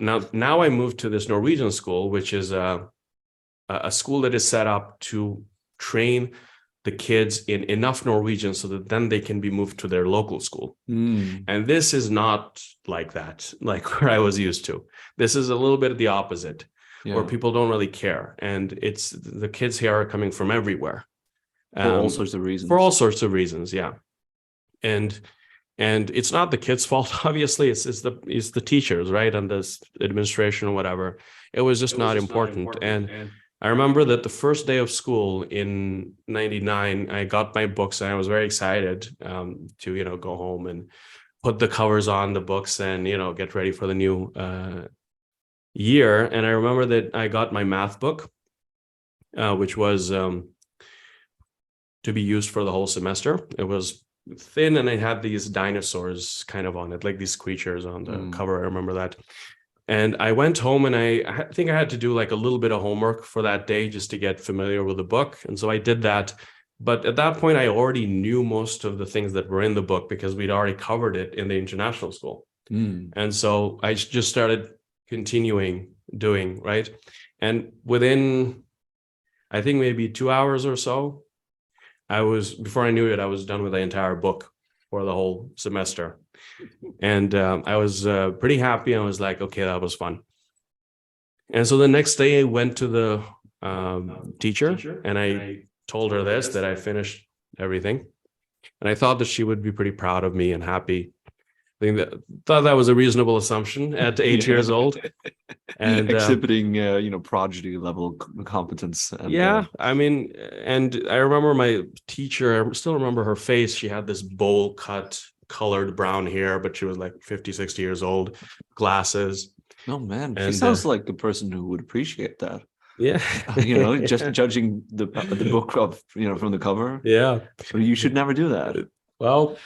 now I moved to this Norwegian school, which is a school that is set up to train the kids in enough Norwegian so that then they can be moved to their local school. And this is not like that, like where I was used to. This is a little bit of the opposite, where people don't really care. And it's the kids here are coming from everywhere. For all sorts of reasons. For all sorts of reasons, yeah. And it's not the kids' fault, obviously. It's the teachers, right? And the administration or whatever. It was just not important. And I remember that the first day of school in '99, I got my books and I was very excited to, go home and put the covers on the books and, get ready for the new year. And I remember that I got my math book, which was to be used for the whole semester. It was thin and it had these dinosaurs kind of on it, like these creatures on the cover. I remember that. And I went home and I think I had to do like a little bit of homework for that day just to get familiar with the book. And so I did that. But at that point, I already knew most of the things that were in the book because we'd already covered it in the international school. And so I just started continuing doing, right? And within, I think maybe 2 hours or so, before I knew it, I was done with the entire book for the whole semester. And I was pretty happy. I was like, okay, that was fun. And so the next day I went to the teacher and I told her that I finished everything. And I thought that she would be pretty proud of me and happy. I thought that was a reasonable assumption at 8 years old. And exhibiting, prodigy level competence. And, and I remember my teacher, I still remember her face. She had this bowl cut, colored brown hair, but she was like 50, 60 years old, glasses. Oh man, she sounds like a person who would appreciate that. Yeah. Just judging the book from the cover. Yeah. You should never do that. Well,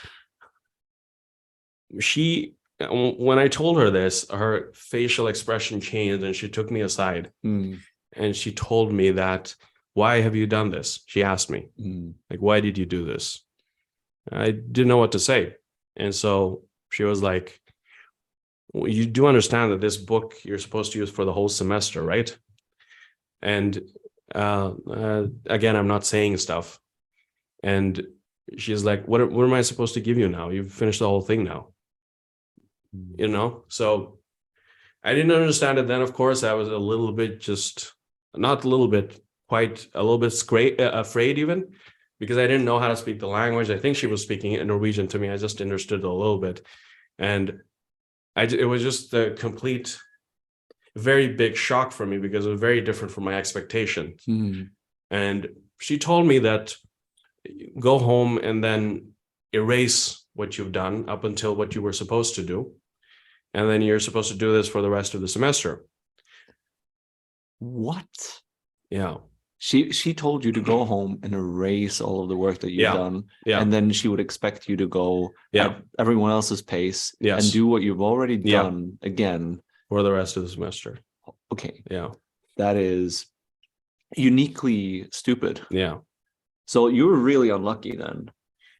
when I told her this, her facial expression changed and she took me aside and she told me that, why have you done this? She asked me, like, why did you do this? I didn't know what to say. And so she was like, well, you do understand that this book you're supposed to use for the whole semester, right? And again, I'm not saying stuff. And she's like, what am I supposed to give you now? You've finished the whole thing now. So I didn't understand it then. Of course, I was a little bit quite a little bit afraid even, because I didn't know how to speak the language. I think she was speaking in Norwegian to me. I just understood a little bit. And it was just a complete, very big shock for me because it was very different from my expectations. And she told me that go home and then erase what you've done up until what you were supposed to do. And then you're supposed to do this for the rest of the semester. What? Yeah. She told you to go home and erase all of the work that you've done. Yeah. And then she would expect you to go at everyone else's pace and do what you've already done again. For the rest of the semester. Okay. Yeah. That is uniquely stupid. Yeah. So you were really unlucky then.